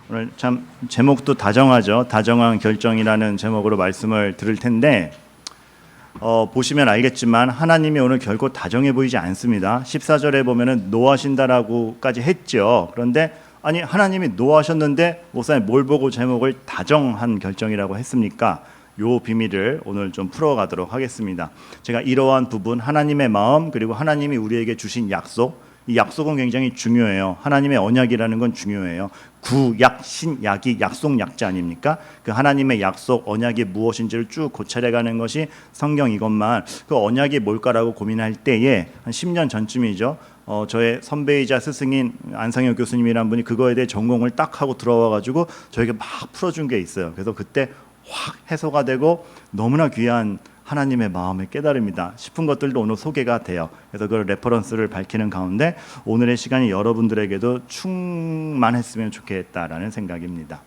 오늘 참 제목도 다정하죠. 다정한 결정이라는 제목으로 말씀을 드릴 텐데 보시면 알겠지만 하나님이 오늘 결코 다정해 보이지 않습니다. 14절에 보면은 노하신다라고까지 했죠. 그런데 아니 하나님이 노하셨는데 목사님 뭘 보고 제목을 다정한 결정이라고 했습니까? 요 비밀을 오늘 좀 풀어가도록 하겠습니다. 제가 이러한 부분 하나님의 마음 그리고 하나님이 우리에게 주신 약속, 이 약속은 굉장히 중요해요. 하나님의 언약이라는 건 중요해요. 구약, 신약이 약속 약자 아닙니까? 그 하나님의 약속, 언약이 무엇인지를 쭉 고찰해가는 것이 성경 이것만. 그 언약이 뭘까라고 고민할 때에 한 10년 전쯤이죠. 저의 선배이자 스승인 안상혁 교수님이란 분이 그거에 대해 전공을 딱 하고 들어와가지고 저에게 막 풀어준 게 있어요. 그래서 그때 확 해소가 되고 너무나 귀한 하나님의 마음을 깨달습니다 싶은 것들도 오늘 소개가 돼요. 그래서 그 레퍼런스를 밝히는 가운데 오늘의 시간이 여러분들에게도 충만했으면 좋겠다라는 생각입니다.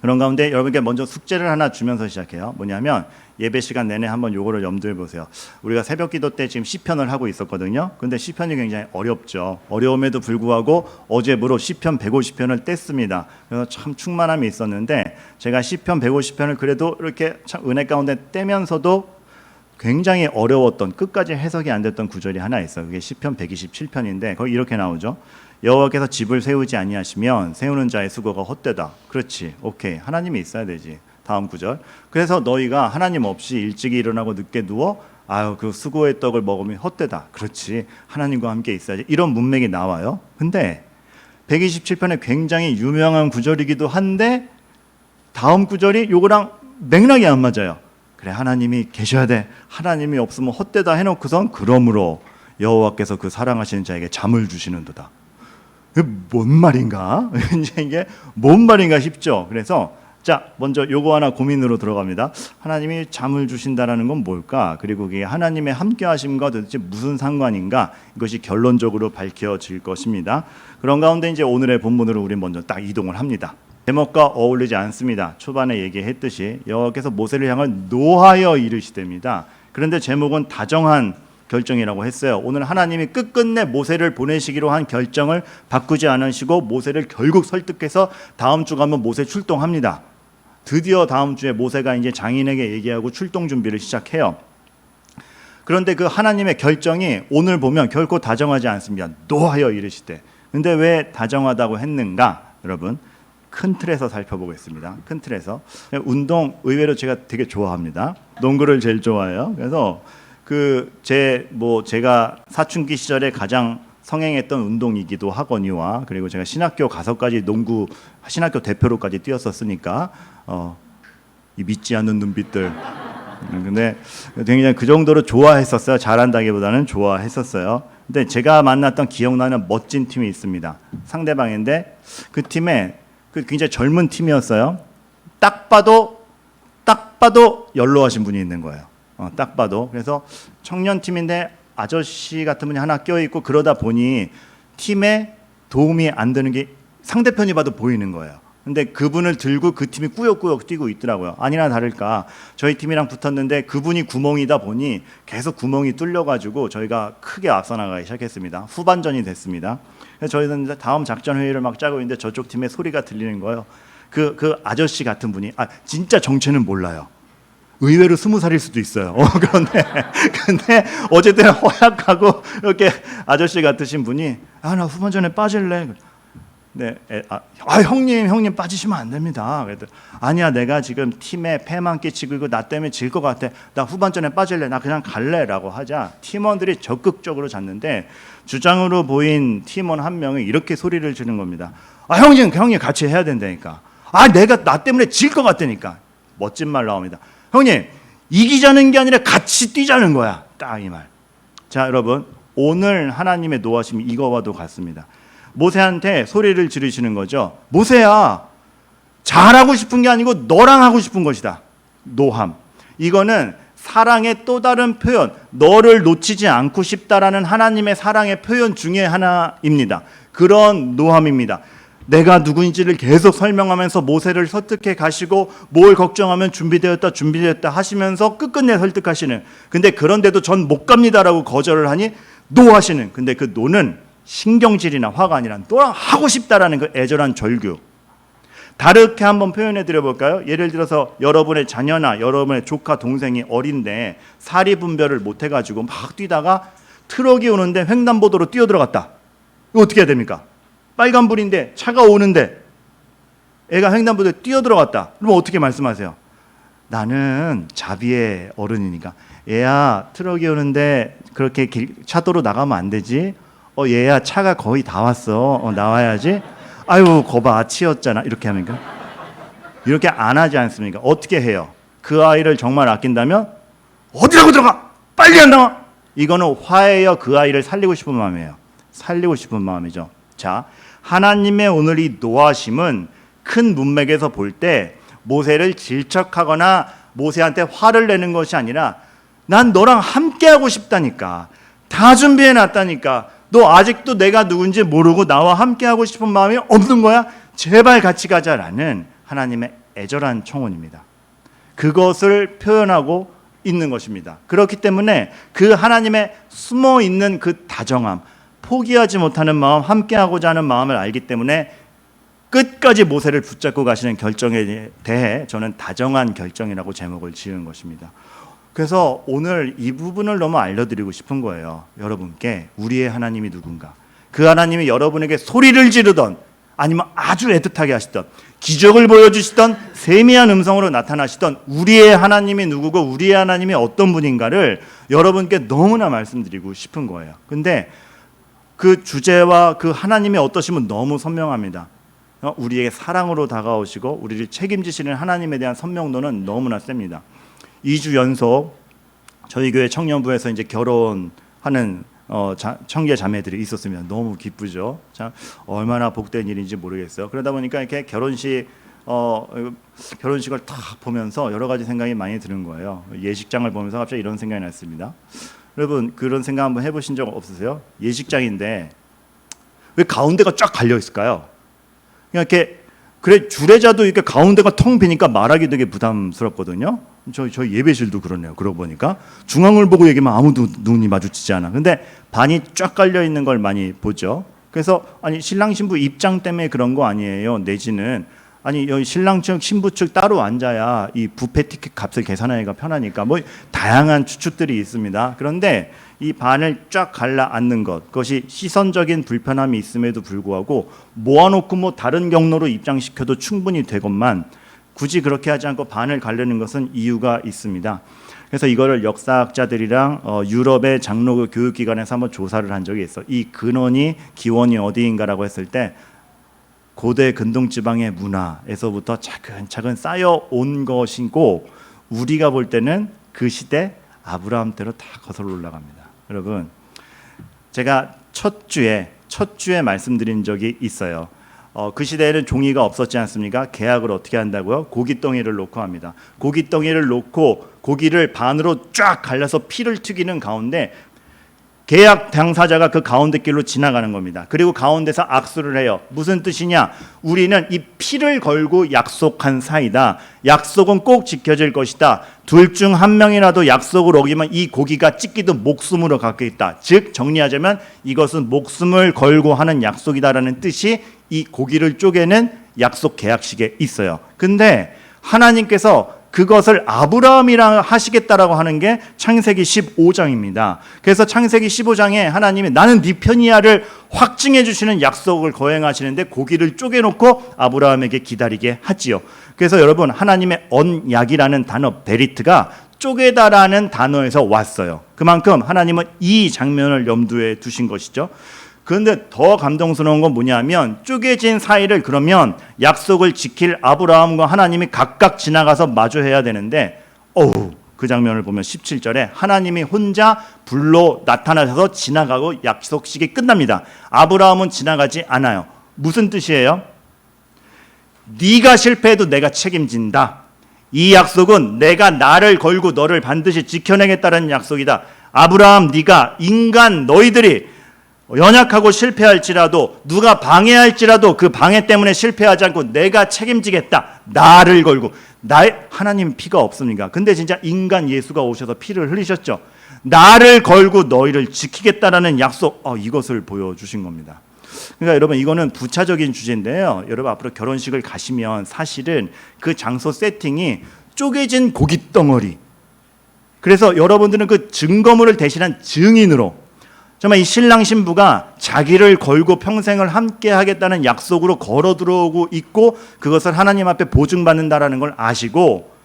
그런 가운데 여러분께 먼저 숙제를 하나 주면서 시작해요. 뭐냐면 예배 시간 내내 한번 요거를 염두에 보세요. 우리가 새벽 기도 때 지금 시편을 하고 있었거든요. 근데 시편이 굉장히 어렵죠. 어려움에도 불구하고 어제 무로 시편 150편을 뗐습니다. 그래서 참 충만함이 있었는데 제가 시편 150편을 그래도 이렇게 참 은혜 가운데 떼면서도 굉장히 어려웠던 끝까지 해석이 안 됐던 구절이 하나 있어요. 그게 시편 127편인데 거기 이렇게 나오죠. 여호와께서 집을 세우지 아니하시면 세우는 자의 수고가 헛되다. 그렇지, 오케이, 하나님이 있어야 되지. 다음 구절. 그래서 너희가 하나님 없이 일찍이 일어나고 늦게 누워 아유 그 수고의 떡을 먹으면 헛되다. 그렇지, 하나님과 함께 있어야지. 이런 문맥이 나와요. 근데 127편에 굉장히 유명한 구절이기도 한데 다음 구절이 요거랑 맥락이 안 맞아요. 그래, 하나님이 계셔야 돼. 하나님이 없으면 헛되다 해놓고선 그러므로 여호와께서 그 사랑하시는 자에게 잠을 주시는도다. 뭔 말인가? 이게 뭔 말인가 싶죠. 그래서 자, 먼저 요거 하나 고민으로 들어갑니다. 하나님이 잠을 주신다라는 건 뭘까? 그리고 그게 하나님의 함께하심과 도대체 무슨 상관인가? 이것이 결론적으로 밝혀질 것입니다. 그런 가운데 이제 오늘의 본문으로 우리 먼저 딱 이동을 합니다. 제목과 어울리지 않습니다. 초반에 얘기했듯이 여호와께서 모세를 향해 노하여 이르시됩니다. 그런데 제목은 다정한 결정이라고 했어요. 오늘 하나님이 끝끝내 모세를 보내시기로 한 결정을 바꾸지 않으시고 모세를 결국 설득해서 다음 주 가면 모세 출동합니다. 드디어 다음 주에 모세가 이제 장인에게 얘기하고 출동 준비를 시작해요. 그런데 그 하나님의 결정이 오늘 보면 결코 다정하지 않습니다. 노하여 이르시되. 근데 왜 다정하다고 했는가? 여러분, 큰 틀에서 살펴보겠습니다. 큰 틀에서. 운동 의외로 제가 되게 좋아합니다. 농구를 제일 좋아해요. 그래서 제가 사춘기 시절에 가장 성행했던 운동이기도 하거니와 그리고 제가 신학교 가서까지 농구 신학교 대표로까지 뛰었었으니까 이 믿지 않는 눈빛들. 근데 굉장히 그 정도로 좋아했었어요. 잘한다기보다는 좋아했었어요. 근데 제가 만났던 기억나는 멋진 팀이 있습니다. 상대방인데 그 팀에 굉장히 젊은 팀이었어요. 딱 봐도 연로하신 분이 있는 거예요. 딱 봐도. 그래서 청년팀인데 아저씨 같은 분이 하나 껴있고 그러다 보니 팀에 도움이 안 되는 게 상대편이 봐도 보이는 거예요. 근데 그분을 들고 그 팀이 꾸역꾸역 뛰고 있더라고요. 아니나 다를까 저희 팀이랑 붙었는데 그분이 구멍이다 보니 계속 구멍이 뚫려가지고 저희가 크게 앞서 나가기 시작했습니다. 후반전이 됐습니다. 그래서 저희는 다음 작전 회의를 막 짜고 있는데 저쪽 팀의 소리가 들리는 거예요. 그 아저씨 같은 분이 진짜 정체는 몰라요. 의외로 20살일 수도 있어요. 근데 어쨌든 허약하고 이렇게 아저씨 같으신 분이 나 후반전에 빠질래. 네, 형님 빠지시면 안 됩니다. 그랬더니 아니야, 내가 지금 팀에 패만 끼치고 이거 나 때문에 질 것 같아. 나 후반전에 빠질래. 나 그냥 갈래라고 하자 팀원들이 적극적으로 잤는데 주장으로 보인 팀원 한 명이 이렇게 소리를 지르는 겁니다. 형님 같이 해야 된다니까. 내가 나 때문에 질 것 같다니까. 멋진 말 나옵니다. 형님, 이기자는 게 아니라 같이 뛰자는 거야. 딱 이 말. 자, 여러분, 오늘 하나님의 노하심이 이거와도 같습니다. 모세한테 소리를 지르시는 거죠. 모세야, 잘하고 싶은 게 아니고 너랑 하고 싶은 것이다. 노함. 이거는 사랑의 또 다른 표현, 너를 놓치지 않고 싶다라는 하나님의 사랑의 표현 중에 하나입니다. 그런 노함입니다. 내가 누구인지를 계속 설명하면서 모세를 설득해 가시고 뭘 걱정하면 준비되었다 하시면서 끝끝내 설득하시는. 근데 그런데도 전 못 갑니다라고 거절을 하니 노하시는. 근데 그 노는 신경질이나 화가 아니라 너랑 하고 싶다라는 그 애절한 절규. 다르게 한번 표현해 드려 볼까요? 예를 들어서 여러분의 자녀나 여러분의 조카 동생이 어린데 사리 분별을 못 해가지고 막 뛰다가 트럭이 오는데 횡단보도로 뛰어들어갔다. 이거 어떻게 해야 됩니까? 빨간불인데 차가 오는데 애가 횡단보도에 뛰어들어갔다. 그럼 어떻게 말씀하세요? 나는 자비의 어른이니까 얘야 트럭이 오는데 그렇게 차도로 나가면 안 되지. 얘야 차가 거의 다 왔어. 나와야지. 아유 거봐 치였잖아. 이렇게 합니까? 이렇게 안 하지 않습니까? 어떻게 해요? 그 아이를 정말 아낀다면 어디라고 들어가! 빨리 안 나와! 이거는 화해여 그 아이를 살리고 싶은 마음이에요. 살리고 싶은 마음이죠. 자, 하나님의 오늘 이 노하심은 큰 문맥에서 볼 때 모세를 질척하거나 모세한테 화를 내는 것이 아니라 난 너랑 함께하고 싶다니까. 다 준비해 놨다니까. 너 아직도 내가 누군지 모르고 나와 함께하고 싶은 마음이 없는 거야? 제발 같이 가자라는 하나님의 애절한 청혼입니다. 그것을 표현하고 있는 것입니다. 그렇기 때문에 그 하나님의 숨어있는 그 다정함, 포기하지 못하는 마음, 함께하고자 하는 마음을 알기 때문에 끝까지 모세를 붙잡고 가시는 결정에 대해 저는 다정한 결정이라고 제목을 지은 것입니다. 그래서 오늘 이 부분을 너무 알려드리고 싶은 거예요. 여러분께 우리의 하나님이 누군가. 그 하나님이 여러분에게 소리를 지르던 아니면 아주 애틋하게 하시던 기적을 보여주시던 세미한 음성으로 나타나시던 우리의 하나님이 누구고 우리의 하나님이 어떤 분인가를 여러분께 너무나 말씀드리고 싶은 거예요. 근데 그 주제와 그 하나님이 어떠시면 너무 선명합니다. 우리에게 사랑으로 다가오시고 우리를 책임지시는 하나님에 대한 선명도는 너무나 셉니다. 2주 연속 저희 교회 청년부에서 이제 결혼하는 청계 자매들이 있었으면 너무 기쁘죠. 참 얼마나 복된 일인지 모르겠어요. 그러다 보니까 이렇게 결혼식을 딱 보면서 여러 가지 생각이 많이 드는 거예요. 예식장을 보면서 갑자기 이런 생각이 났습니다. 여러분 그런 생각 한번 해보신 적 없으세요? 예식장인데 왜 가운데가 쫙 갈려 있을까요? 그냥 이렇게 그래 주례자도 이렇게 가운데가 텅 비니까 말하기 되게 부담스럽거든요. 저희 예배실도 그러네요. 그러고 보니까 중앙을 보고 얘기하면 아무도 눈이 마주치지 않아. 근데 반이 쫙 깔려 있는 걸 많이 보죠. 그래서 아니 신랑 신부 입장 때문에 그런 거 아니에요. 내지는 아니 여기 신랑 측 신부 측 따로 앉아야 이 뷔페 티켓 값을 계산하기가 편하니까 뭐 다양한 추측들이 있습니다. 그런데 이 반을 쫙 갈라 앉는 것, 그것이 시선적인 불편함이 있음에도 불구하고 모아놓고 뭐 다른 경로로 입장시켜도 충분히 되건만 굳이 그렇게 하지 않고 반을 가르는 것은 이유가 있습니다. 그래서 이거를 역사학자들이랑 유럽의 장로교 교육기관에서 한번 조사를 한 적이 있어. 이 근원이 기원이 어디인가라고 했을 때 고대 근동지방의 문화에서부터 차근차근 쌓여온 것이고 우리가 볼 때는 그 시대 아브라함 때로 다 거슬러 올라갑니다. 여러분 제가 첫 주에 말씀드린 적이 있어요. 그 시대에는 종이가 없었지 않습니까? 계약을 어떻게 한다고요? 고깃덩이를 놓고 합니다. 고깃덩이를 놓고 고기를 반으로 쫙 갈라서 피를 튀기는 가운데 계약 당사자가 그 가운데 길로 지나가는 겁니다. 그리고 가운데서 악수를 해요. 무슨 뜻이냐? 우리는 이 피를 걸고 약속한 사이다. 약속은 꼭 지켜질 것이다. 둘 중 한 명이라도 약속을 어기면 이 고기가 찢기도 목숨으로 갖고 있다. 즉 정리하자면 이것은 목숨을 걸고 하는 약속이다라는 뜻이 이 고기를 쪼개는 약속 계약식에 있어요. 근데 하나님께서 그것을 아브라함이랑 하시겠다라고 하는 게 창세기 15장입니다. 그래서 창세기 15장에 하나님이 나는 네 편이야를 확증해 주시는 약속을 거행하시는데 고기를 쪼개놓고 아브라함에게 기다리게 하지요. 그래서 여러분 하나님의 언약이라는 단어 베리트가 쪼개다라는 단어에서 왔어요. 그만큼 하나님은 이 장면을 염두에 두신 것이죠. 그런데 더 감동스러운 건 뭐냐면 쪼개진 사이를 그러면 약속을 지킬 아브라함과 하나님이 각각 지나가서 마주해야 되는데 그 장면을 보면 17절에 하나님이 혼자 불로 나타나셔서 지나가고 약속식이 끝납니다. 아브라함은 지나가지 않아요. 무슨 뜻이에요? 네가 실패해도 내가 책임진다. 이 약속은 내가 나를 걸고 너를 반드시 지켜내겠다는 약속이다. 아브라함 네가 인간 너희들이 연약하고 실패할지라도 누가 방해할지라도 그 방해 때문에 실패하지 않고 내가 책임지겠다. 나를 걸고 하나님 피가 없습니까? 근데 진짜 인간 예수가 오셔서 피를 흘리셨죠. 나를 걸고 너희를 지키겠다라는 약속 이것을 보여주신 겁니다. 그러니까 여러분 이거는 부차적인 주제인데요. 여러분 앞으로 결혼식을 가시면 사실은 그 장소 세팅이 쪼개진 고깃 덩어리. 그래서 여러분들은 그 증거물을 대신한 증인으로 정말 이 신랑 신부가 자기를 걸고 평생을 함께 하겠다는 약속으로 걸어 들어오고 있고 그것을 하나님 앞에 보증받는다라는 걸 아시고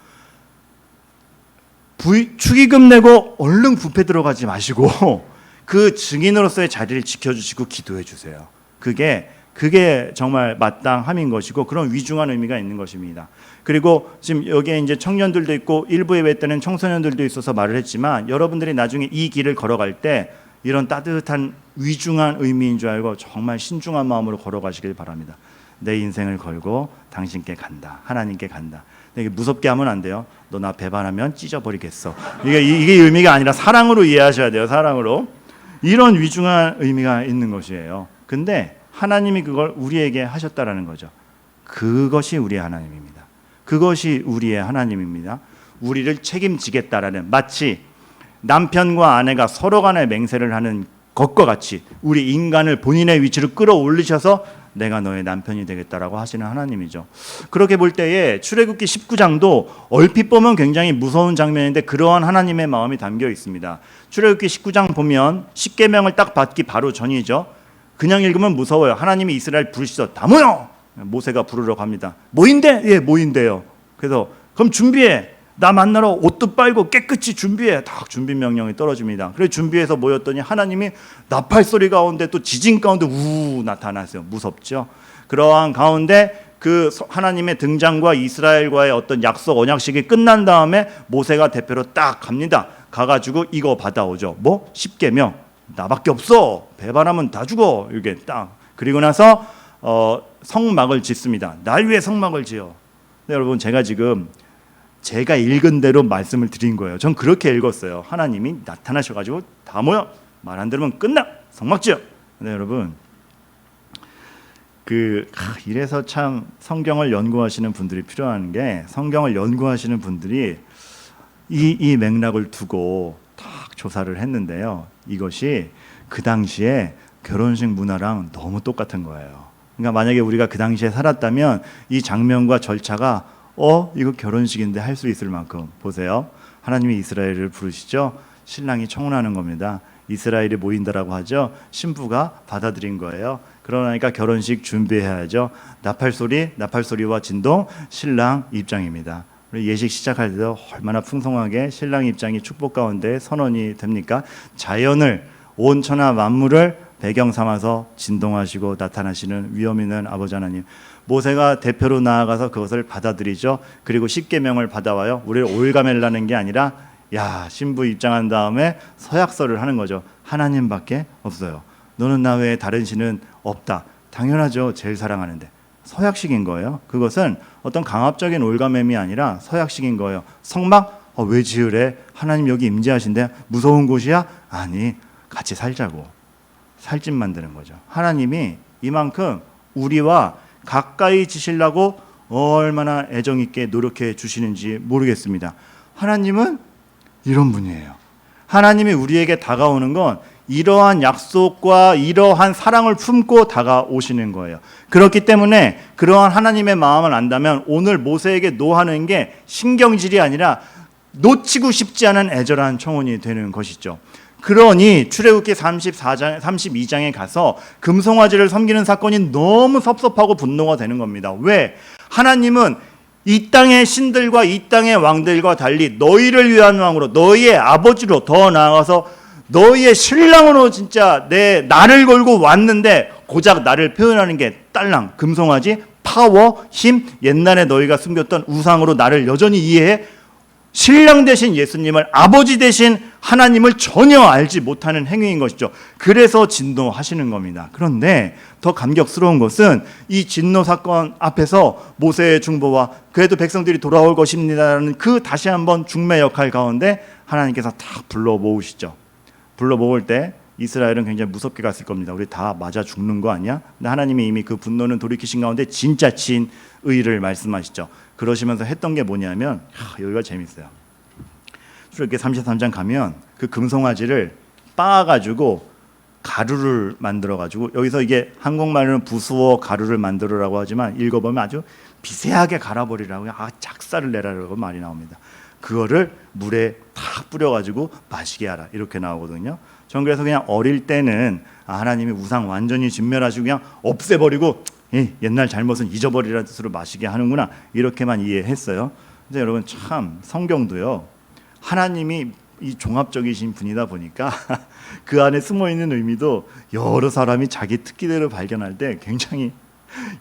축의금 내고 얼른 뷔페 들어가지 마시고 그 증인으로서의 자리를 지켜주시고 기도해 주세요. 그게 정말 마땅함인 것이고 그런 위중한 의미가 있는 것입니다. 그리고 지금 여기에 이제 청년들도 있고 일부 예배 때는 청소년들도 있어서 말을 했지만 여러분들이 나중에 이 길을 걸어갈 때 이런 따뜻한 위중한 의미인 줄 알고 정말 신중한 마음으로 걸어가시길 바랍니다. 내 인생을 걸고 당신께 간다. 하나님께 간다. 이게 무섭게 하면 안 돼요. 너 나 배반하면 찢어버리겠어. 이게 의미가 아니라 사랑으로 이해하셔야 돼요. 사랑으로. 이런 위중한 의미가 있는 것이에요. 근데 하나님이 그걸 우리에게 하셨다라는 거죠. 그것이 우리의 하나님입니다. 그것이 우리의 하나님입니다. 우리를 책임지겠다라는 마치 남편과 아내가 서로 간에 맹세를 하는 것과 같이 우리 인간을 본인의 위치로 끌어올리셔서 내가 너의 남편이 되겠다라고 하시는 하나님이죠. 그렇게 볼 때에 출애굽기 19장도 얼핏 보면 굉장히 무서운 장면인데 그러한 하나님의 마음이 담겨 있습니다. 출애굽기 19장 보면 십계명을 딱 받기 바로 전이죠. 그냥 읽으면 무서워요. 하나님이 이스라엘 부르시죠. 다 모여! 모세가 부르러 갑니다. 뭐인데? 예, 뭐인데요. 그래서 그럼 준비해. 나 만나러 옷도 빨고 깨끗이 준비해. 딱 준비 명령이 떨어집니다. 그래서 준비해서 모였더니 하나님이 나팔 소리 가운데 또 지진 가운데 우 나타났어요. 무섭죠. 그러한 가운데 그 하나님의 등장과 이스라엘과의 어떤 약속 언약식이 끝난 다음에 모세가 대표로 딱 갑니다. 가가지고 이거 받아오죠. 뭐? 십계명. 나밖에 없어. 배반하면 다 죽어. 이게 딱. 그리고 나서 성막을 짓습니다. 날 위해 성막을 지어. 여러분 제가 읽은 대로 말씀을 드린 거예요. 전 그렇게 읽었어요. 하나님이 나타나셔가지고 다 모여. 말 안 들으면 끝나. 성막 지어. 근데 여러분 이래서 참 성경을 연구하시는 분들이 필요한 게 성경을 연구하시는 분들이 이 맥락을 두고 딱 조사를 했는데요. 이것이 그 당시에 결혼식 문화랑 너무 똑같은 거예요. 그러니까 만약에 우리가 그 당시에 살았다면 이 장면과 절차가 이거 결혼식인데 할 수 있을 만큼 보세요. 하나님이 이스라엘을 부르시죠. 신랑이 청혼하는 겁니다. 이스라엘이 모인다라고 하죠. 신부가 받아들인 거예요. 그러니까 결혼식 준비해야죠. 나팔소리와 진동, 신랑 입장입니다. 예식 시작할 때도 얼마나 풍성하게 신랑 입장이 축복 가운데 선언이 됩니까? 자연을 온 천하 만물을 배경 삼아서 진동하시고 나타나시는 위엄 있는 아버지 하나님. 모세가 대표로 나아가서 그것을 받아들이죠. 그리고 십계명을 받아와요. 우리를 올가멜라는 게 아니라 신부 입장한 다음에 서약서를 하는 거죠. 하나님밖에 없어요. 너는 나 외에 다른 신은 없다. 당연하죠. 제일 사랑하는데. 서약식인 거예요. 그것은 어떤 강압적인 올가맴이 아니라 서약식인 거예요. 성막? 왜 지으래? 하나님 여기 임재하신대. 무서운 곳이야? 아니, 같이 살자고. 살집 만드는 거죠. 하나님이 이만큼 우리와 가까이 지시려고 얼마나 애정 있게 노력해 주시는지 모르겠습니다. 하나님은 이런 분이에요. 하나님이 우리에게 다가오는 건 이러한 약속과 이러한 사랑을 품고 다가오시는 거예요. 그렇기 때문에 그러한 하나님의 마음을 안다면 오늘 모세에게 노하는 게 신경질이 아니라 놓치고 싶지 않은 애절한 청혼이 되는 것이죠. 그러니 출애굽기 32장에 가서 금송아지를 섬기는 사건이 너무 섭섭하고 분노가 되는 겁니다. 왜? 하나님은 이 땅의 신들과 이 땅의 왕들과 달리 너희를 위한 왕으로, 너희의 아버지로, 더 나아가서 너희의 신랑으로 진짜 나를 걸고 왔는데 고작 나를 표현하는 게 딸랑, 금송아지, 파워, 힘, 옛날에 너희가 숨겼던 우상으로 나를 여전히 이해해? 신랑 대신 예수님을, 아버지 대신 하나님을 전혀 알지 못하는 행위인 것이죠. 그래서 진노하시는 겁니다. 그런데 더 감격스러운 것은 이 진노 사건 앞에서 모세의 중보와 그래도 백성들이 돌아올 것입니다라는 그 다시 한번 중매 역할 가운데 하나님께서 딱 불러 모으시죠. 불러 모을 때 이스라엘은 굉장히 무섭게 갔을 겁니다. 우리 다 맞아 죽는 거 아니야? 근데 하나님이 이미 그 분노는 돌이키신 가운데 진짜 진의를 말씀하시죠. 그러시면서 했던 게 뭐냐면 여기가 재밌어요. 출애굽기 33장 가면 그 금송아지를 빻아가지고 가루를 만들어 가지고, 여기서 이게 한국말로는 부수어 가루를 만들어라고 하지만 읽어보면 아주 미세하게 갈아버리라고, 작사를 내라라고 말이 나옵니다. 그거를 물에 다 뿌려가지고 마시게 하라, 이렇게 나오거든요. 전 그래서 그냥 어릴 때는 하나님이 우상 완전히 진멸하시고 그냥 없애버리고 옛날 잘못은 잊어버리라는 뜻으로 마시게 하는구나, 이렇게만 이해했어요. 근데 여러분, 참 성경도요, 하나님이 이 종합적이신 분이다 보니까 그 안에 숨어있는 의미도 여러 사람이 자기 특기대로 발견할 때 굉장히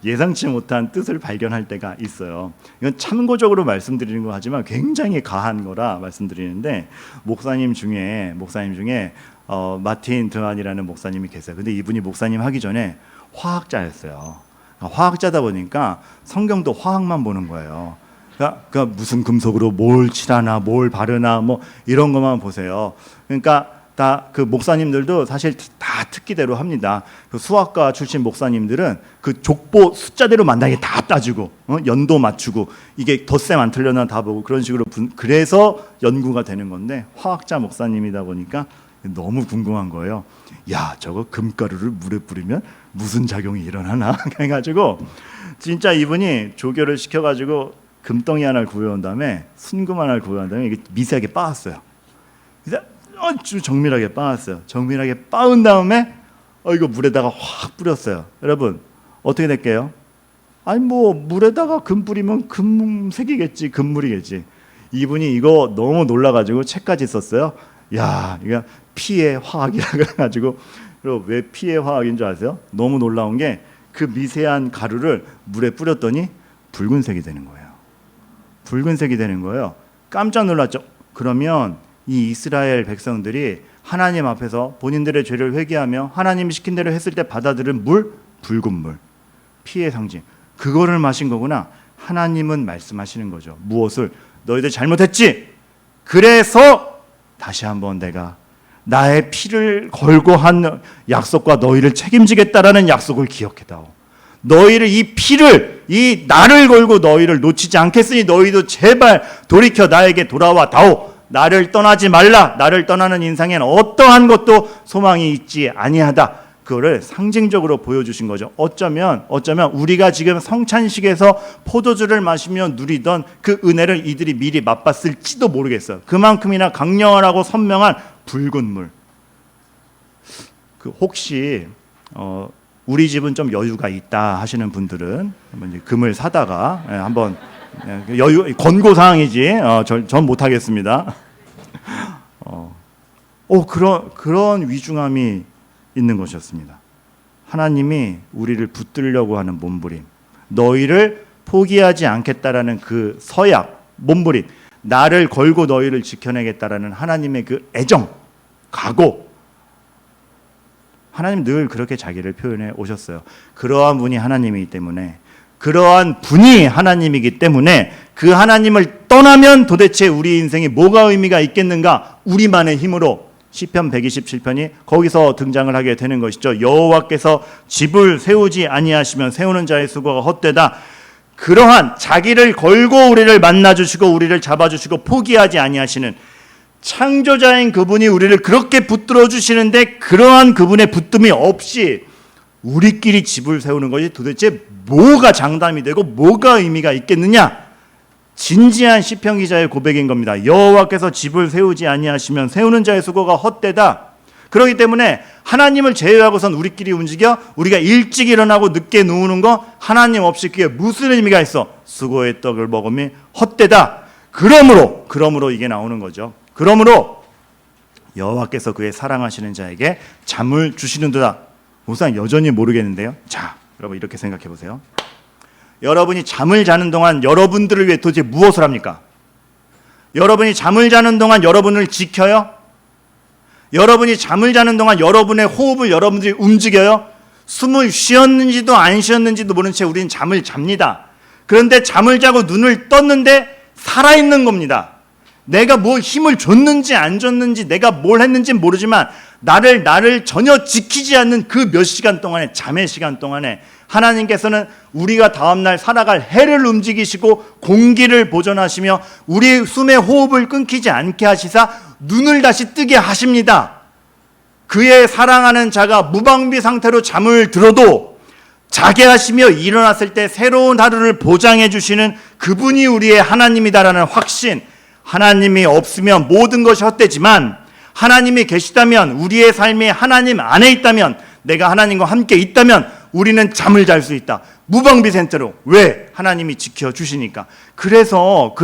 예상치 못한 뜻을 발견할 때가 있어요. 이건 참고적으로 말씀드리는 거 하지만 굉장히 가한 거라 말씀드리는데, 목사님 중에 마틴 드만이라는 목사님이 계세요. 근데 이분이 목사님 하기 전에 화학자였어요. 화학자다 보니까 성경도 화학만 보는 거예요. 그러니까 무슨 금속으로 뭘 칠하나 뭘 바르나 뭐 이런 것만 보세요. 그러니까 다 그 목사님들도 사실 다 특기대로 합니다. 그 수학과 출신 목사님들은 그 족보 숫자대로 만나게 다 따지고 연도 맞추고 이게 덧셈 안 틀려나 다 보고 그런 식으로 그래서 연구가 되는 건데, 화학자 목사님이다 보니까 너무 궁금한 거예요. 야, 저거 금가루를 물에 뿌리면 무슨 작용이 일어나나 해가지고 진짜 이분이 조교를 시켜가지고 금덩이 하나를 구해온 다음에 순금 하나를 구해온 다음에 이게 미세하게 빻았어요. 그래서 아주 정밀하게 빻았어요. 정밀하게 빻은 다음에 이거 물에다가 확 뿌렸어요. 여러분, 어떻게 될게요? 아니 뭐 물에다가 금 뿌리면 금색이겠지, 금물이겠지. 이분이 이거 너무 놀라가지고 책까지 썼어요. 야, 이거 피의 화학이라고 해가지고. 그리고 왜 피의 화학인 줄 아세요? 너무 놀라운 게 그 미세한 가루를 물에 뿌렸더니 붉은색이 되는 거예요. 붉은색이 되는 거예요. 깜짝 놀랐죠. 그러면 이 이스라엘 백성들이 하나님 앞에서 본인들의 죄를 회개하며 하나님이 시킨 대로 했을 때 받아들인 물, 붉은 물, 피의 상징, 그거를 마신 거구나. 하나님은 말씀하시는 거죠. 무엇을? 너희들 잘못했지? 그래서 다시 한번 내가 나의 피를 걸고 한 약속과 너희를 책임지겠다라는 약속을 기억해다오. 너희를 이 피를, 이 나를 걸고 너희를 놓치지 않겠으니 너희도 제발 돌이켜 나에게 돌아와 다오. 나를 떠나지 말라. 나를 떠나는 인생에는 어떠한 것도 소망이 있지 아니하다. 그거를 상징적으로 보여주신 거죠. 어쩌면 우리가 지금 성찬식에서 포도주를 마시며 누리던 그 은혜를 이들이 미리 맛봤을지도 모르겠어요. 그만큼이나 강렬하고 선명한 붉은 물. 혹시 우리 집은 좀 여유가 있다 하시는 분들은 금을 사다가 한번, 여유 권고 사항이지 전 못하겠습니다. 그런 위중함이 있는 것이었습니다. 하나님이 우리를 붙들려고 하는 몸부림, 너희를 포기하지 않겠다라는 그 서약, 몸부림, 나를 걸고 너희를 지켜내겠다라는 하나님의 그 애정, 각오. 하나님 늘 그렇게 자기를 표현해 오셨어요. 그러한 분이 하나님이기 때문에, 그러한 분이 하나님이기 때문에 그 하나님을 떠나면 도대체 우리 인생이 뭐가 의미가 있겠는가? 우리만의 힘으로. 시편 127편이 거기서 등장을 하게 되는 것이죠. 여호와께서 집을 세우지 아니하시면 세우는 자의 수고가 헛되다. 그러한 자기를 걸고 우리를 만나주시고 우리를 잡아주시고 포기하지 아니하시는 창조자인 그분이 우리를 그렇게 붙들어 주시는데, 그러한 그분의 붙듦이 없이 우리끼리 집을 세우는 것이 도대체 뭐가 장담이 되고 뭐가 의미가 있겠느냐? 진지한 시편 기자의 고백인 겁니다. 여호와께서 집을 세우지 아니하시면 세우는 자의 수고가 헛되다. 그렇기 때문에 하나님을 제외하고선 우리끼리 움직여 우리가 일찍 일어나고 늦게 누우는 거, 하나님 없이 그게 무슨 의미가 있어? 수고의 떡을 먹음이 헛되다. 그러므로 이게 나오는 거죠. 그러므로 여호와께서 그의 사랑하시는 자에게 잠을 주시는도다. 우선 여전히 모르겠는데요. 자, 여러분 이렇게 생각해 보세요. 여러분이 잠을 자는 동안 여러분들을 위해 도대체 무엇을 합니까? 여러분이 잠을 자는 동안 여러분을 지켜요? 여러분이 잠을 자는 동안 여러분의 호흡을 여러분들이 움직여요? 숨을 쉬었는지도 안 쉬었는지도 모른 채 우리는 잠을 잡니다. 그런데 잠을 자고 눈을 떴는데 살아있는 겁니다. 내가 뭐 힘을 줬는지 안 줬는지, 내가 뭘 했는지 모르지만 나를 전혀 지키지 않는 그 몇 시간 동안에, 잠의 시간 동안에 하나님께서는 우리가 다음날 살아갈 해를 움직이시고 공기를 보존하시며 우리의 숨의 호흡을 끊기지 않게 하시사 눈을 다시 뜨게 하십니다. 그의 사랑하는 자가 무방비 상태로 잠을 들어도 자게 하시며 일어났을 때 새로운 하루를 보장해 주시는 그분이 우리의 하나님이다라는 확신. 하나님이 없으면 모든 것이 헛되지만 하나님이 계시다면, 우리의 삶이 하나님 안에 있다면, 내가 하나님과 함께 있다면 우리는 잠을 잘 수 있다. 무방비 상태로. 왜? 하나님이 지켜주시니까. 그래서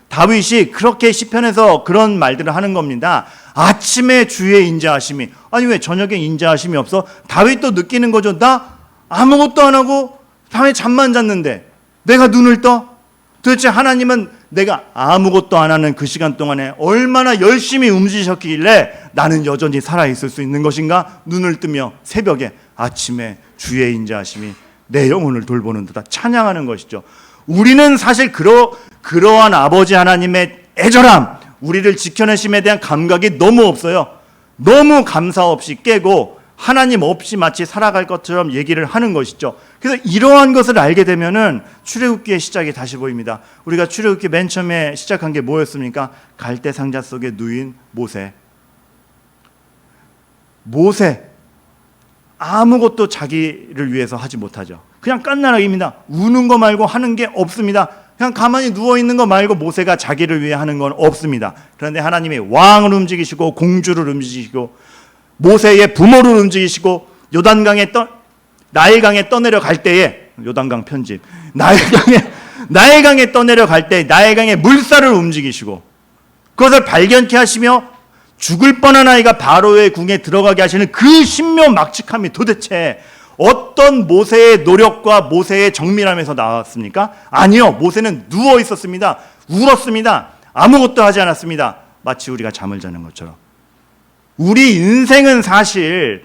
다윗이 그렇게 시편에서 그런 말들을 하는 겁니다. 아침에 주의 인자하심이, 아니 왜 저녁에 인자하심이 없어? 다윗도 느끼는 거죠. 나 아무것도 안 하고 밤에 잠만 잤는데 내가 눈을 떠? 도대체 하나님은 내가 아무것도 안 하는 그 시간 동안에 얼마나 열심히 움직이셨길래 나는 여전히 살아있을 수 있는 것인가? 눈을 뜨며 새벽에 아침에 주의 인자하심이 내 영혼을 돌보는 듯다 찬양하는 것이죠. 우리는 사실 그러한 아버지 하나님의 애절함, 우리를 지켜내심에 대한 감각이 너무 없어요. 너무 감사 없이 깨고 하나님 없이 마치 살아갈 것처럼 얘기를 하는 것이죠. 그래서 이러한 것을 알게 되면은 출애굽기의 시작이 다시 보입니다. 우리가 출애굽기 맨 처음에 시작한 게 뭐였습니까? 갈대 상자 속에 누인 모세. 아무것도 자기를 위해서 하지 못하죠. 그냥 깐나라입니다. 우는 거 말고 하는 게 없습니다. 그냥 가만히 누워있는 거 말고 모세가 자기를 위해 하는 건 없습니다. 그런데 하나님이 왕을 움직이시고 공주를 움직이시고 모세의 부모를 움직이시고 나일강에 떠내려 갈 때에, 요단강 편집, 나일강에 떠내려 갈 때 나일강의 물살을 움직이시고 그것을 발견케 하시며 죽을 뻔한 아이가 바로의 궁에 들어가게 하시는 그 신묘막측함이 도대체 어떤 모세의 노력과 모세의 정밀함에서 나왔습니까? 아니요, 모세는 누워 있었습니다. 울었습니다. 아무것도 하지 않았습니다. 마치 우리가 잠을 자는 것처럼. 우리 인생은 사실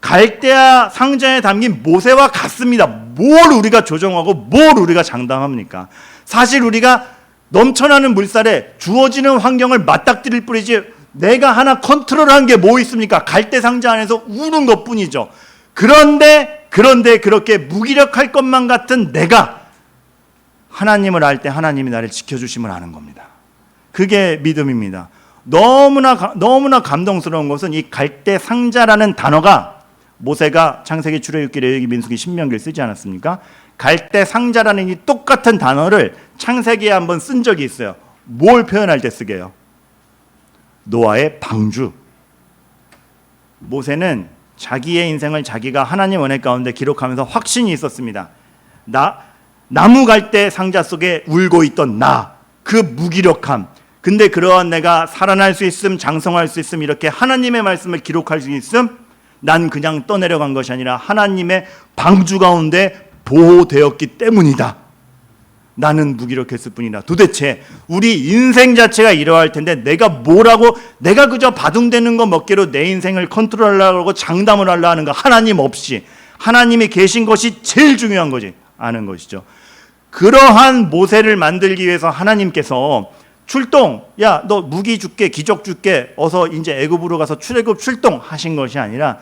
갈대아 상자에 담긴 모세와 같습니다. 뭘 우리가 조정하고 뭘 우리가 장담합니까? 사실 우리가 넘쳐나는 물살에 주어지는 환경을 맞닥뜨릴 뿐이지 내가 하나 컨트롤한 게 뭐 있습니까? 갈대 상자 안에서 우는 것뿐이죠. 그런데 그렇게 무기력할 것만 같은 내가 하나님을 알 때 하나님이 나를 지켜주심을 아는 겁니다. 그게 믿음입니다. 너무나 감동스러운 것은 이 갈대 상자라는 단어가, 모세가 창세기, 출애굽기, 레위기, 민수기, 신명기를 쓰지 않았습니까? 갈대 상자라는 이 똑같은 단어를 창세기에 한번 쓴 적이 있어요. 뭘 표현할 때 쓰게요? 노아의 방주. 모세는 자기의 인생을 자기가 하나님 은혜 가운데 기록하면서 확신이 있었습니다. 나무 갈대 상자 속에 울고 있던 그 무기력함. 근데 그러한 내가 살아날 수 있음, 장성할 수 있음, 이렇게 하나님의 말씀을 기록할 수 있음, 난 그냥 떠내려간 것이 아니라 하나님의 방주 가운데 보호되었기 때문이다. 나는 무기력했을 뿐이다. 도대체 우리 인생 자체가 이러할 텐데 내가 그저 바둥대는 거 먹기로 내 인생을 컨트롤하려고 장담을 하려 하는가? 하나님 없이 하나님이 계신 것이 제일 중요한 거지, 아는 것이죠. 그러한 모세를 만들기 위해서 하나님께서 출동, 야 너 무기 줄게, 기적 줄게, 어서 이제 애굽으로 가서 출애굽 출동하신 것이 아니라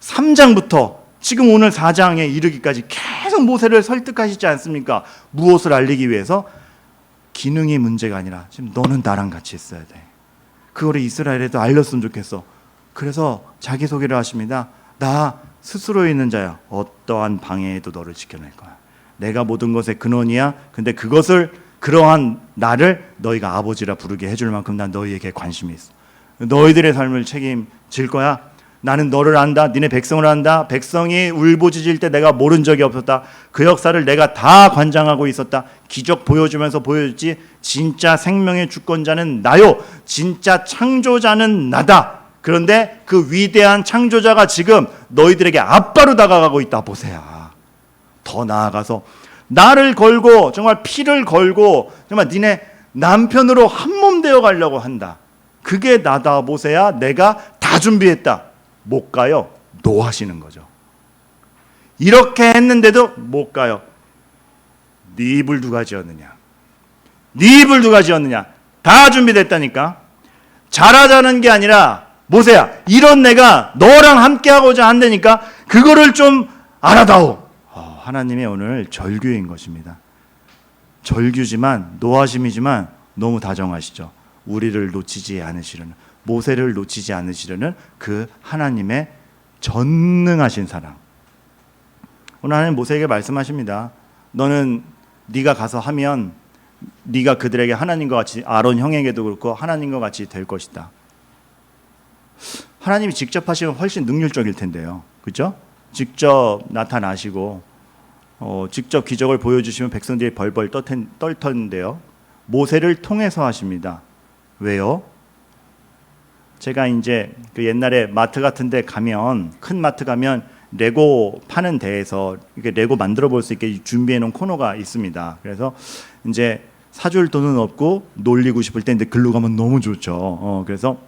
3장부터 지금 오늘 4장에 이르기까지 계속 모세를 설득하시지 않습니까? 무엇을 알리기 위해서? 기능이 문제가 아니라 지금 너는 나랑 같이 있어야 돼. 그거를 이스라엘에도 알렸으면 좋겠어. 그래서 자기소개를 하십니다. 나 스스로 있는 자야. 어떠한 방해에도 너를 지켜낼 거야. 내가 모든 것의 근원이야. 근데 그러한 나를 너희가 아버지라 부르게 해줄 만큼 난 너희에게 관심이 있어. 너희들의 삶을 책임질 거야. 나는 너를 안다. 니네 백성을 안다. 백성이 울부짖을 때 내가 모른 적이 없었다. 그 역사를 내가 다 관장하고 있었다. 기적 보여주면서 보여줬지. 진짜 생명의 주권자는 나요. 진짜 창조자는 나다. 그런데 그 위대한 창조자가 지금 너희들에게 아빠로 다가가고 있다. 보세요. 더 나아가서 나를 걸고 정말 피를 걸고 정말 니네 남편으로 한몸 되어 가려고 한다. 그게 나다. 모세야, 내가 다 준비했다. 못 가요. 노하시는 거죠. 이렇게 했는데도 못 가요. 네 입을 누가 지었느냐? 네 입을 누가 지었느냐? 다 준비됐다니까. 잘하자는 게 아니라 모세야, 이런 내가 너랑 함께하고자 한다니까 그거를 좀 알아다오. 하나님의 오늘 절규인 것입니다. 절규지만 노하심이지만 너무 다정하시죠. 우리를 놓치지 않으시려는. 모세를 놓치지 않으시려는 그 하나님의 전능하신 사랑. 오늘 하나님 모세에게 말씀하십니다. 너는 네가 가서 하면 네가 그들에게 하나님과 같이, 아론 형에게도 그렇고 하나님과 같이 될 것이다. 하나님이 직접 하시면 훨씬 능률적일 텐데요. 그렇죠? 직접 나타나시고 직접 기적을 보여주시면 백성들이 벌벌 떨 텐데요. 모세를 통해서 하십니다. 왜요? 제가 이제 그 옛날에 마트 같은 데 가면, 큰 마트 가면 레고 파는 데에서 이렇게 레고 만들어 볼 수 있게 준비해 놓은 코너가 있습니다. 그래서 이제 사줄 돈은 없고 놀리고 싶을 때 글로 가면 너무 좋죠. 그래서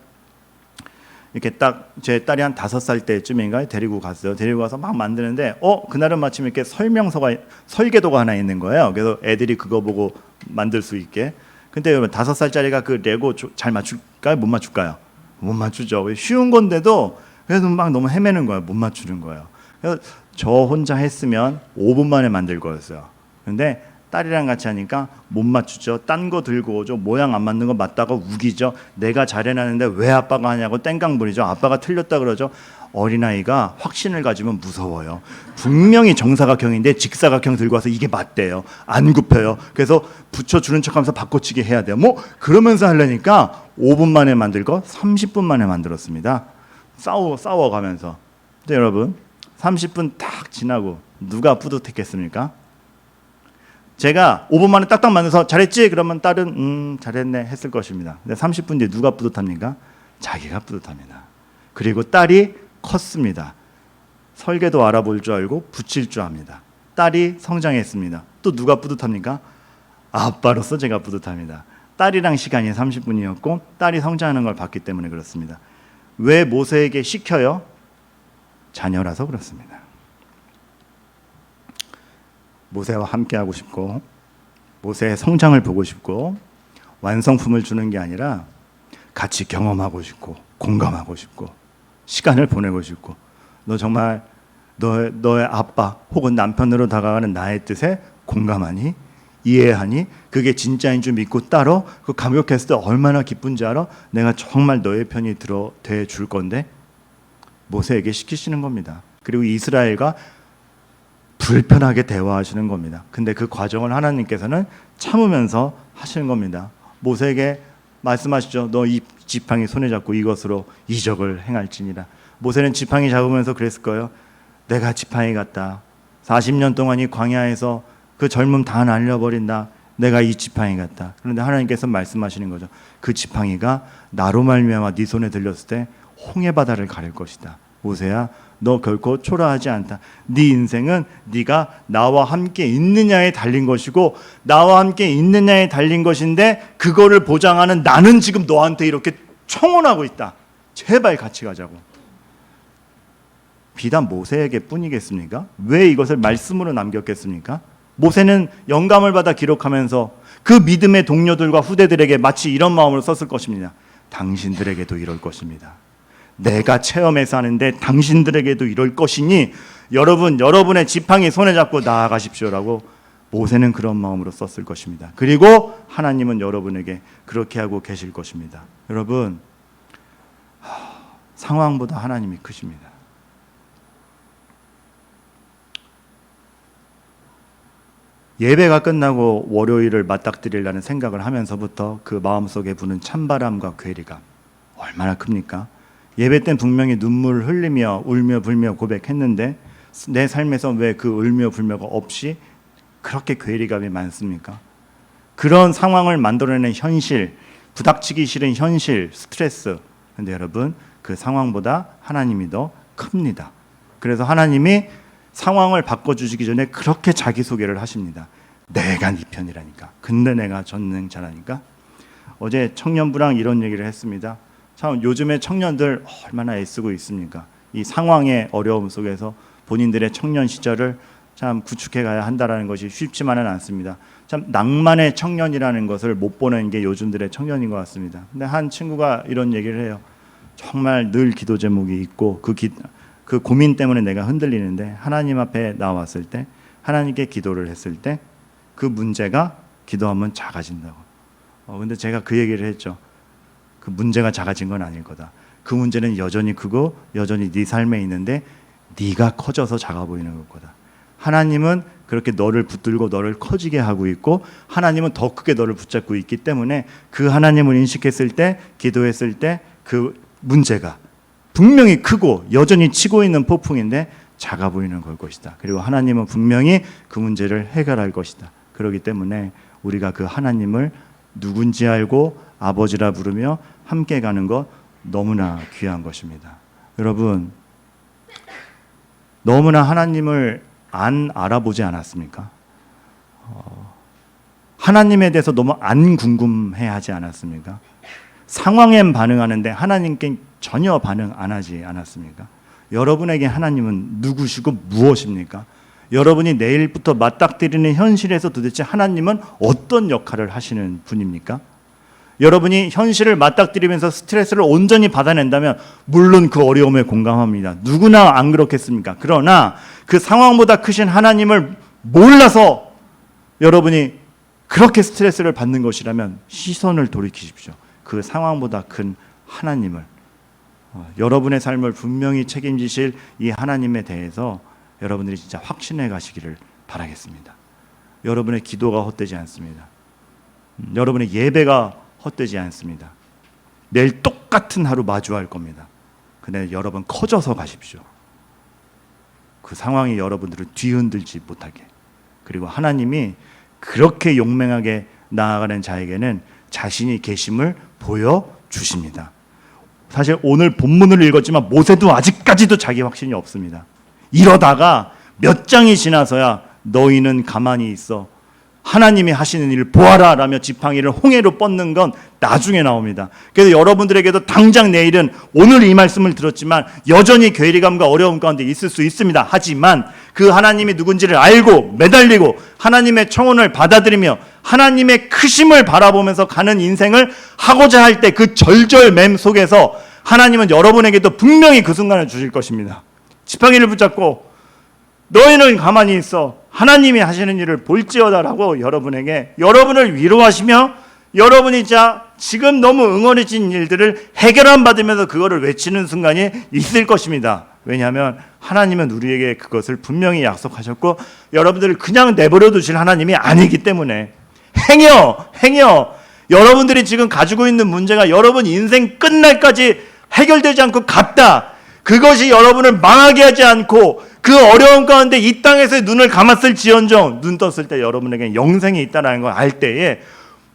이렇게 딱 제 딸이 한 5살 때쯤인가요? 데리고 갔어요. 데리고 가서 막 만드는데 그날은 마침 이렇게 설계도가 하나 있는 거예요. 그래서 애들이 그거 보고 만들 수 있게. 근데 여러분 5살짜리가 그 레고 잘 맞출까요? 못 맞출까요? 못 맞추죠. 쉬운 건데도 그래도 막 너무 헤매는 거예요. 못 맞추는 거예요. 그래서 저 혼자 했으면 5분 만에 만들 거였어요. 근데 딸이랑 같이 하니까 못 맞추죠. 딴 거 들고 오죠. 모양 안 맞는 거 맞다가 우기죠. 내가 잘해놨는데 왜 아빠가 하냐고 땡깡 부리죠. 아빠가 틀렸다 그러죠. 어린아이가 확신을 가지면 무서워요. 분명히 정사각형인데 직사각형 들고 와서 이게 맞대요. 안 굽혀요. 그래서 붙여주는 척하면서 바꿔치기 해야 돼요. 뭐 그러면서 하려니까 5분 만에 만들 거 30분 만에 만들었습니다. 싸워가면서. 근데 여러분 30분 딱 지나고 누가 뿌듯했겠습니까? 제가 5분 만에 딱딱 만들어서 잘했지? 그러면 딸은 잘했네 했을 것입니다. 근데 30분 뒤에 누가 뿌듯합니까? 자기가 뿌듯합니다. 그리고 딸이 컸습니다. 설계도 알아볼 줄 알고 붙일 줄 압니다. 딸이 성장했습니다. 또 누가 뿌듯합니까? 아빠로서 제가 뿌듯합니다. 딸이랑 시간이 30분이었고 딸이 성장하는 걸 봤기 때문에 그렇습니다. 왜 모세에게 시켜요? 자녀라서 그렇습니다. 모세와 함께 하고 싶고 모세의 성장을 보고 싶고 완성품을 주는 게 아니라 같이 경험하고 싶고 공감하고 싶고 시간을 보내고 싶고 너 정말 너의 아빠 혹은 남편으로 다가가는 나의 뜻에 공감하니? 이해하니? 그게 진짜인 줄 믿고 따라 그 감격했을 때 얼마나 기쁜지 알아? 내가 정말 너의 편이 돼 줄 건데 모세에게 시키시는 겁니다. 그리고 이스라엘과 불편하게 대화하시는 겁니다. 근데 그 과정을 하나님께서는 참으면서 하시는 겁니다. 모세에게 말씀하시죠. 너 이 지팡이 손에 잡고 이것으로 이적을 행할지니라. 모세는 지팡이 잡으면서 그랬을 거예요. 내가 지팡이 같다. 40년 동안 이 광야에서 그 젊음 다 날려버린다. 내가 이 지팡이 같다. 그런데 하나님께서 말씀하시는 거죠. 그 지팡이가 나로 말미암아 네 손에 들렸을 때 홍해 바다를 가릴 것이다. 모세야, 너 결코 초라하지 않다. 네 인생은 네가 나와 함께 있느냐에 달린 것이고 나와 함께 있느냐에 달린 것인데 그거를 보장하는 나는 지금 너한테 이렇게 청혼하고 있다. 제발 같이 가자고. 비단 모세에게 뿐이겠습니까? 왜 이것을 말씀으로 남겼겠습니까? 모세는 영감을 받아 기록하면서 그 믿음의 동료들과 후대들에게 마치 이런 마음으로 썼을 것입니다. 당신들에게도 이럴 것입니다. 내가 체험해서 하는데 당신들에게도 이럴 것이니 여러분의 지팡이 손에 잡고 나아가십시오라고 모세는 그런 마음으로 썼을 것입니다. 그리고 하나님은 여러분에게 그렇게 하고 계실 것입니다. 여러분, 상황보다 하나님이 크십니다. 예배가 끝나고 월요일을 맞닥뜨리려는 생각을 하면서부터 그 마음속에 부는 찬바람과 괴리감 얼마나 큽니까? 예배 땐 분명히 눈물 흘리며 울며 불며 고백했는데 내 삶에서 왜 그 울며 불며가 없이 그렇게 괴리감이 많습니까? 그런 상황을 만들어내는 현실, 부닥치기 싫은 현실, 스트레스. 근데 여러분, 그 상황보다 하나님이 더 큽니다. 그래서 하나님이 상황을 바꿔주시기 전에 그렇게 자기소개를 하십니다. 내가 네 편이라니까. 근데 내가 전능자라니까. 어제 청년부랑 이런 얘기를 했습니다. 참 요즘에 청년들 얼마나 애쓰고 있습니까? 이 상황의 어려움 속에서 본인들의 청년 시절을 참 구축해 가야 한다는 것이 쉽지만은 않습니다. 참 낭만의 청년이라는 것을 못 보는 게 요즘들의 청년인 것 같습니다. 근데 한 친구가 이런 얘기를 해요. 정말 늘 기도 제목이 있고 그 고민 때문에 내가 흔들리는데 하나님 앞에 나왔을 때 하나님께 기도를 했을 때 그 문제가 기도하면 작아진다고. 근데 제가 그 얘기를 했죠. 그 문제가 작아진 건 아닐 거다. 그 문제는 여전히 크고 여전히 네 삶에 있는데 네가 커져서 작아 보이는 걸 거다. 하나님은 그렇게 너를 붙들고 너를 커지게 하고 있고 하나님은 더 크게 너를 붙잡고 있기 때문에 그 하나님을 인식했을 때, 기도했을 때 그 문제가 분명히 크고 여전히 치고 있는 폭풍인데 작아 보이는 걸 것이다. 그리고 하나님은 분명히 그 문제를 해결할 것이다. 그렇기 때문에 우리가 그 하나님을 누군지 알고 아버지라 부르며 함께 가는 것 너무나 귀한 것입니다. 여러분, 너무나 하나님을 안 알아보지 않았습니까? 하나님에 대해서 너무 안 궁금해하지 않았습니까? 상황에 반응하는데 하나님께 전혀 반응 안 하지 않았습니까? 여러분에게 하나님은 누구시고 무엇입니까? 여러분이 내일부터 맞닥뜨리는 현실에서 도대체 하나님은 어떤 역할을 하시는 분입니까? 여러분이 현실을 맞닥뜨리면서 스트레스를 온전히 받아낸다면 물론 그 어려움에 공감합니다. 누구나 안 그렇겠습니까? 그러나 그 상황보다 크신 하나님을 몰라서 여러분이 그렇게 스트레스를 받는 것이라면 시선을 돌이키십시오. 그 상황보다 큰 하나님을, 여러분의 삶을 분명히 책임지실 이 하나님에 대해서 여러분들이 진짜 확신해 가시기를 바라겠습니다. 여러분의 기도가 헛되지 않습니다. 여러분의 예배가 헛되지 않습니다. 내일 똑같은 하루 마주할 겁니다. 근데 여러분 커져서 가십시오. 그 상황이 여러분들을 뒤흔들지 못하게. 그리고 하나님이 그렇게 용맹하게 나아가는 자에게는 자신이 계심을 보여주십니다. 사실 오늘 본문을 읽었지만 모세도 아직까지도 자기 확신이 없습니다. 이러다가 몇 장이 지나서야 너희는 가만히 있어 하나님이 하시는 일을 보아라 라며 지팡이를 홍해로 뻗는 건 나중에 나옵니다. 그래서 여러분들에게도 당장 내일은 오늘 이 말씀을 들었지만 여전히 괴리감과 어려움 가운데 있을 수 있습니다. 하지만 그 하나님이 누군지를 알고 매달리고 하나님의 청혼을 받아들이며 하나님의 크심을 바라보면서 가는 인생을 하고자 할 때 그 절절맴 속에서 하나님은 여러분에게도 분명히 그 순간을 주실 것입니다. 지팡이를 붙잡고 너희는 가만히 있어 하나님이 하시는 일을 볼지어다라고 여러분에게 여러분을 위로하시며 여러분이 지금 너무 응어리진 일들을 해결 안 받으면서 그거를 외치는 순간이 있을 것입니다. 왜냐하면 하나님은 우리에게 그것을 분명히 약속하셨고 여러분들을 그냥 내버려 두실 하나님이 아니기 때문에 행여 여러분들이 지금 가지고 있는 문제가 여러분 인생 끝날까지 해결되지 않고 갔다. 그것이 여러분을 망하게 하지 않고 그 어려움 가운데 이 땅에서의 눈을 감았을 지언정 눈 떴을 때 여러분에게 영생이 있다는 걸 알 때에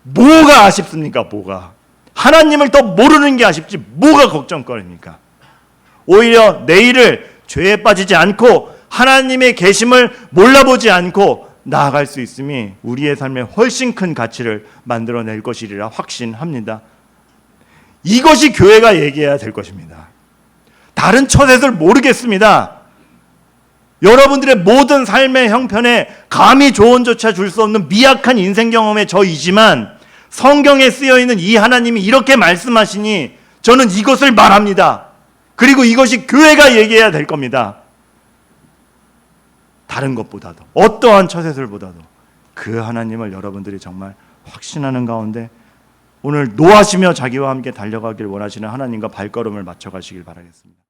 뭐가 아쉽습니까? 뭐가 하나님을 더 모르는 게 아쉽지 뭐가 걱정거리입니까? 오히려 내일을 죄에 빠지지 않고 하나님의 계심을 몰라보지 않고 나아갈 수 있음이 우리의 삶에 훨씬 큰 가치를 만들어낼 것이리라 확신합니다. 이것이 교회가 얘기해야 될 것입니다. 다른 처세를 모르겠습니다. 여러분들의 모든 삶의 형편에 감히 조언조차 줄 수 없는 미약한 인생 경험의 저이지만 성경에 쓰여있는 이 하나님이 이렇게 말씀하시니 저는 이것을 말합니다. 그리고 이것이 교회가 얘기해야 될 겁니다. 다른 것보다도 어떠한 처세술보다도 그 하나님을 여러분들이 정말 확신하는 가운데 오늘 노하시며 자기와 함께 달려가길 원하시는 하나님과 발걸음을 맞춰가시길 바라겠습니다.